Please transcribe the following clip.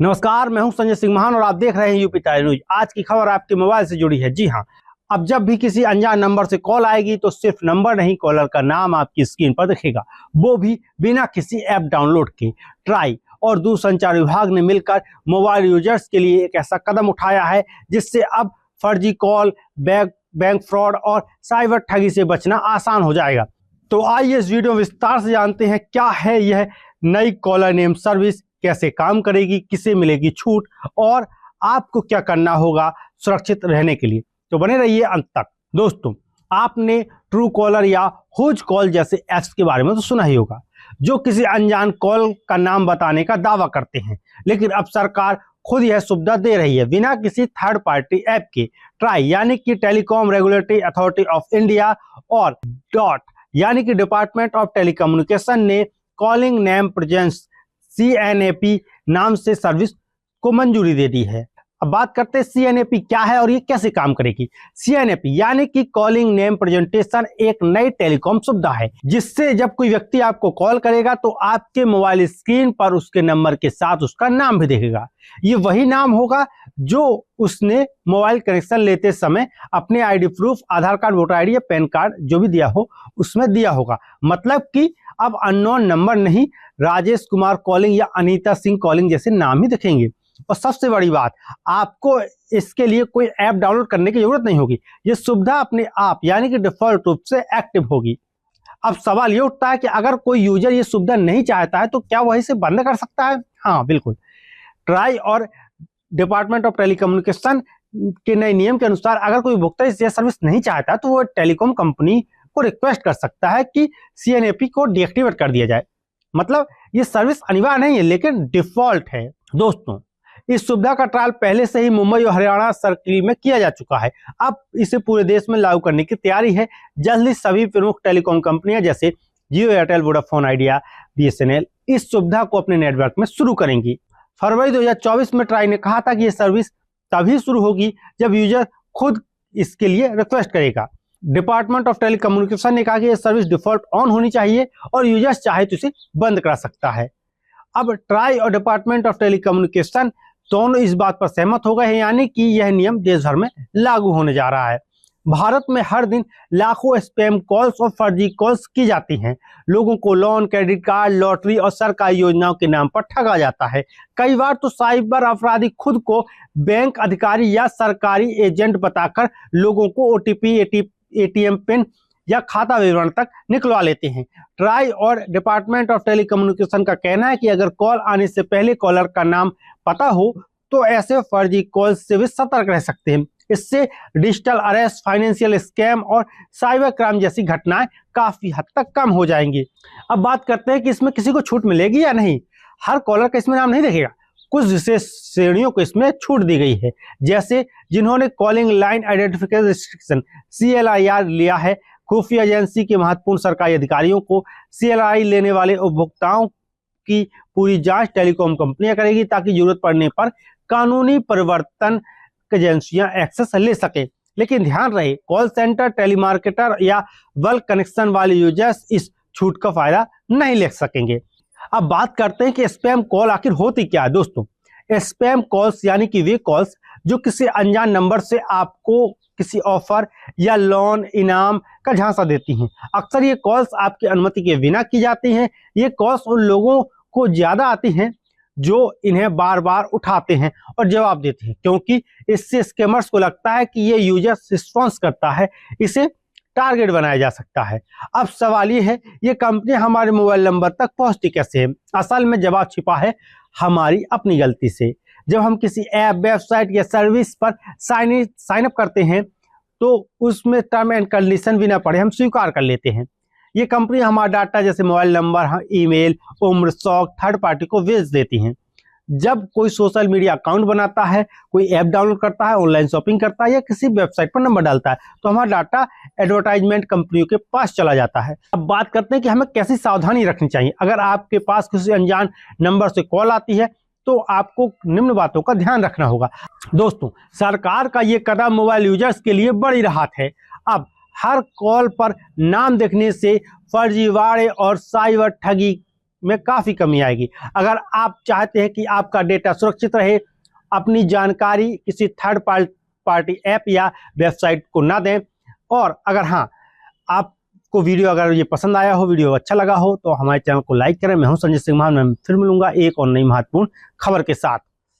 नमस्कार, मैं हूं संजय सिंह महान और आप देख रहे हैं यूपी ताजा न्यूज। आज की खबर आपके मोबाइल से जुड़ी है। जी हां, अब जब भी किसी अनजान नंबर से कॉल आएगी तो सिर्फ नंबर नहीं, कॉलर का नाम आपकी स्क्रीन पर दिखेगा, वो भी बिना किसी ऐप डाउनलोड के। ट्राई और दूरसंचार विभाग ने मिलकर मोबाइल यूजर्स के लिए एक ऐसा कदम उठाया है जिससे अब फर्जी कॉल, बैंक फ्रॉड और साइबर ठगी से बचना आसान हो जाएगा। तो आइए इस वीडियो में विस्तार से जानते हैं क्या है यह नई कॉलर नेम सर्विस, कैसे काम करेगी, किसे मिलेगी छूट और आपको क्या करना होगा सुरक्षित रहने के लिए। तो बने रहिए अंत तक। दोस्तों, आपने ट्रू कॉलर या हुज कॉल जैसे ऐप्स के बारे में तो सुना ही होगा, जो किसी अनजान कॉल का नाम बताने का दावा करते हैं। लेकिन अब सरकार खुद यह सुविधा दे रही है बिना किसी थर्ड पार्टी ऐप के। ट्राई यानी कि telecom regulatory authority of India और डॉट यानी कि डिपार्टमेंट ऑफ टेलीकम्युनिकेशन ने कॉलिंग नेम प्रेजेंस CNAP नाम से सर्विस को मंजूरी दे दी है। अब बात करते हैं CNAP क्या है और ये कैसे काम करेगी। CNAP यानी कि कॉलिंग नेम प्रेजेंटेशन एक नई टेलीकॉम सुविधा है जिससे जब कोई व्यक्ति आपको कॉल करेगा तो आपके मोबाइल स्क्रीन पर उसके नंबर के साथ उसका नाम भी दिखेगा। ये वही नाम होगा जो उसने मोबाइल कनेक्शन लेते समय अपने आईडी प्रूफ, आधार कार्ड, वोटर आईडी या पैन कार्ड जो भी दिया हो उसमें दिया होगा। मतलब कि अब अननोन नंबर नहीं, राजेश कुमार कॉलिंग या अनीता सिंह कॉलिंग जैसे नाम ही दिखेंगे। और सबसे बड़ी बात, आपको इसके लिए कोई ऐप डाउनलोड करने की जरूरत नहीं होगी। ये सुविधा अपने आप यानी कि डिफॉल्ट रूप से एक्टिव होगी। अब सवाल ये उठता है कि अगर कोई यूजर ये सुविधा नहीं चाहता है तो क्या वह इसे बंद कर सकता है? हाँ, बिल्कुल। ट्राई और डिपार्टमेंट ऑफ टेलीकम्युनिकेशन के नए नियम के अनुसार अगर कोई उपभोक्ता यह सर्विस नहीं चाहता तो वह टेलीकॉम कंपनी को रिक्वेस्ट कर सकता है कि CNAP को डीएक्टिवेट कर दिया जाए। मतलब ये सर्विस अनिवार्य नहीं है लेकिन डिफॉल्ट है। दोस्तों, इस सुविधा का ट्रायल पहले से ही मुंबई और हरियाणा सर्किल में किया जा चुका है। अब इसे पूरे देश में लागू करने की तैयारी है। जल्द ही सभी प्रमुख टेलीकॉम कंपनियां जैसे जियो, एयरटेल, वोडाफोन आइडिया, BSNL इस सुविधा को अपने नेटवर्क में शुरू करेंगी। फरवरी 2024 में ट्राई ने कहा था कि यह सर्विस तभी शुरू होगी जब यूजर खुद इसके लिए रिक्वेस्ट करेगा। डिपार्टमेंट ऑफ टेलीकम्युनिकेशन ने कहा कि यह सर्विस डिफॉल्ट ऑन होनी चाहिए और यूजर्स चाहे तो इसे बंद करा सकता है। अब ट्राई और डिपार्टमेंट ऑफ टेलीकम्युनिकेशन दोनों इस बात पर सहमत हो गए हैं, यानी कि यह नियम देश भर में लागू होने जा रहा है। भारत में हर दिन लाखों स्पैम कॉल्स और फर्जी कॉल्स की जाती हैं। लोगों को लोन, क्रेडिट कार्ड, लॉटरी और सरकारी योजनाओं के नाम पर ठगा जाता है। कई बार तो साइबर अपराधी खुद को बैंक अधिकारी या सरकारी एजेंट बताकर लोगों को OTP, ATM पिन या खाता विवरण तक निकलवा लेते हैं। ट्राई और डिपार्टमेंट ऑफ टेलीकम्युनिकेशन का कहना है कि अगर कॉल आने से पहले कॉलर का नाम पता हो तो ऐसे फर्जी कॉल से भी सतर्क रह सकते हैं। इससे डिजिटल अरेस्ट, फाइनेंशियल स्कैम और साइबर क्राइम जैसी घटनाएं काफी हद तक कम हो जाएंगी। अब बात करते हैं कि इसमें किसी को छूट मिलेगी या नहीं। हर कॉलर का इसमें नाम नहीं दिखेगा, कुछ विशेष श्रेणियों को इसमें छूट दी गई है। जैसे जिन्होंने calling line identification restriction CLIR लिया है, खुफिया एजेंसी के महत्वपूर्ण सरकारी अधिकारियों को CLI लेने वाले उपभोक्ताओं की पूरी जांच टेलीकॉम कंपनियां करेगी ताकि जरूरत पड़ने पर कानूनी परिवर्तन एजेंसियां एक्सेस ले सके। लेकिन ध्यान रहे, कॉल सेंटर, टेलीमार्केटर या बल्क कनेक्शन वाले यूजर्स इस छूट का फायदा नहीं ले सकेंगे। अब बात करते हैं कि स्पैम कॉल आखिर होती क्या है। दोस्तों, स्पैम कॉल्स यानी कि वे कॉल्स जो किसी अनजान नंबर से आपको किसी ऑफर या लोन, इनाम का झांसा देती हैं। अक्सर ये कॉल्स आपकी अनुमति के बिना की जाती हैं। ये कॉल्स उन लोगों को ज्यादा आती हैं जो इन्हें बार बार उठाते हैं और जवाब देते हैं, क्योंकि इससे स्कैमर्स को लगता है कि ये यूजर रिस्पॉन्स करता है, इसे टारगेट बनाया जा सकता है। अब सवाल ये है, ये कंपनी हमारे मोबाइल नंबर तक पहुंचती कैसे है? असल में जवाब छिपा है हमारी अपनी गलती से। जब हम किसी ऐप, वेबसाइट या सर्विस पर साइन अप करते हैं तो उसमें टर्म एंड कंडीशन भी ना पढ़े हम स्वीकार कर लेते हैं। ये कंपनी हमारा डाटा जैसे मोबाइल नंबर, ईमेल, उम्र, शौक थर्ड पार्टी को बेच देती हैं। जब कोई सोशल मीडिया अकाउंट बनाता है, कोई ऐप डाउनलोड करता है, ऑनलाइन शॉपिंग करता है या किसी वेबसाइट पर नंबर डालता है तो हमारा डाटा एडवर्टाइजमेंट कंपनियों के पास चला जाता है। अब बात करते हैं कि हमें कैसी सावधानी रखनी चाहिए। अगर आपके पास किसी अनजान नंबर से कॉल आती है तो आपको निम्न बातों का ध्यान रखना होगा। दोस्तों, सरकार का ये कदम मोबाइल यूजर्स के लिए बड़ी राहत है। अब हर कॉल पर नाम देखने से फर्जीवाड़े और साइबर ठगी में काफ़ी कमी आएगी। अगर आप चाहते हैं कि आपका डेटा सुरक्षित रहे, अपनी जानकारी किसी थर्ड पार्टी ऐप या वेबसाइट को ना दें, और अगर हाँ आपको वीडियो अगर ये पसंद आया हो, वीडियो अच्छा लगा हो, तो हमारे चैनल को लाइक करें। मैं हूं संजय सिंह महान, मैं फिर मिलूंगा एक और नई महत्वपूर्ण खबर के साथ।